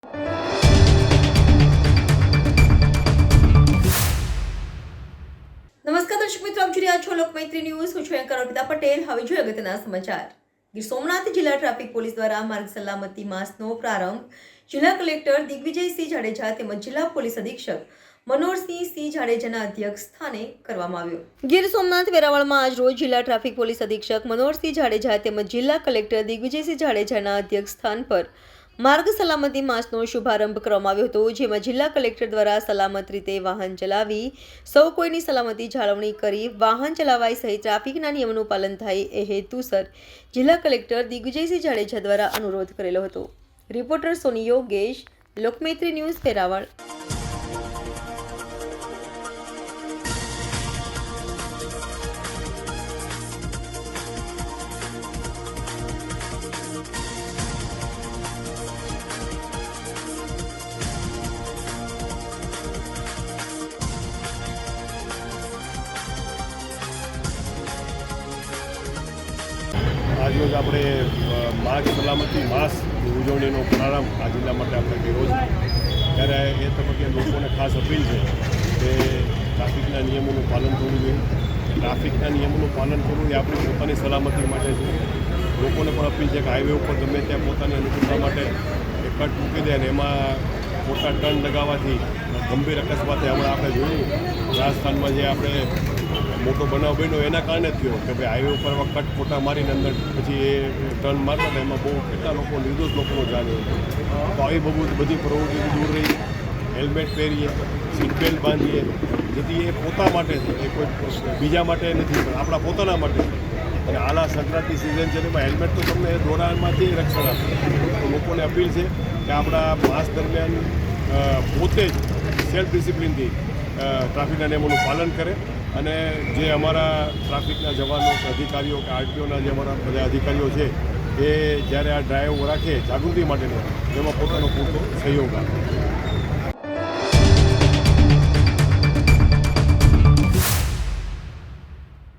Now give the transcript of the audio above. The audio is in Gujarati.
નમસ્કાર દર્શક મિત્રો, આપ જોઈ રહ્યા છો લોકમૈત્રી ન્યૂઝ. હું છું એન્કર અર્પિતા પટેલ. હવે જોઈએ અગત્યના સમાચાર. ગીર સોમનાથ જિલ્લા ટ્રાફિક પોલીસ દ્વારા માર્ગ સલામતી માસનો પ્રારંભ જિલ્લા કલેક્ટર દિગ્વિજયસિંહ જાડેજા તેમજ જિલ્લા પોલીસ અધિક્ષક મનોહરસિંહ જાડેજાના અધ્યક્ષ સ્થાને કરવામાં આવ્યો. ગીર સોમનાથ વેરાવળમાં આજ રોજ જિલ્લા ટ્રાફિક પોલીસ અધિક્ષક મનોહરસિંહ જાડેજા તેમજ જિલ્લા કલેક્ટર દિગ્વિજયસિંહ જાડેજાના અધ્યક્ષ સ્થાન પર માર્ગ સલામતી માસનો શુભારંભ કરવામાં આવ્યો હતો, જેમાં જિલ્લા કલેક્ટર દ્વારા સલામત રીતે વાહન ચલાવી સૌ કોઈની સલામતી જાળવણી કરી વાહન ચલાવાય સહિત ટ્રાફિકના નિયમોનું પાલન થાય એ હેતુસર જિલ્લા કલેક્ટર દિગ્વિજયસિંહ જાડેજા દ્વારા અનુરોધ કરેલો હતો. રિપોર્ટર સોની યોગેશ, લોકમૈત્રી ન્યૂઝ, વેરાવળ. આજરોજ આપણે માર્ગ સલામતી માસની ઉજવણીનો પ્રારંભ આ જિલ્લા માટે આપણે કર્યો છે. ત્યારે એ તબક્કે લોકોને ખાસ અપીલ છે કે ટ્રાફિકના નિયમોનું પાલન કરવું જોઈએ. ટ્રાફિકના નિયમોનું પાલન કરવું એ આપણી પોતાની સલામતી માટે છે. લોકોને પણ અપીલ છે કે હાઈવે ઉપર ગમે ત્યાં પોતાની અનુકૂળતા માટે એક કટ મૂકી દે અને એમાં મોટા ટર્ન લગાવવાથી ગંભીર અકસ્માતે હમણાં આપણે જોયું રાજસ્થાનમાં જે આપણે મોટો બનાવ બન્યો એના કારણે થયો કે ભાઈ હાઈવે ઉપર એવા કટ ફોટા મારીને અંદર પછી એ ટર્ન મારતા હતા, એમાં બહુ કેટલા લોકો નિર્દોષ લોકોનો જાન ગયો. તો આવી બધી પ્રવૃત્તિથી દૂર રહી, હેલ્મેટ પહેરીએ, સીટ બેલ્ટ બાંધીએ, જેથી એ પોતા માટે છે, એ કોઈ બીજા માટે નથી પણ આપણા પોતાના માટે. અને હાલ સંક્રાંતિ સિઝન છે એમાં હેલ્મેટ તો તમને દોરાણમાંથી રક્ષણ આપે. તો લોકોને અપીલ છે કે આપણા માસ દરમિયાન પોતે જ સેલ્ફ ડિસિપ્લિનથી ટ્રાફિકના નિયમોનું પાલન કરે અને જે અમારા ટ્રાફિકના જવાનો અધિકારીઓ કે આરટીઓના જે અમારા બધા અધિકારીઓ છે એ જ્યારે આ ડ્રાઈવ રાખે જાગૃતિ માટેનો એમાં પોતાનો પૂરતો સહયોગ આપે.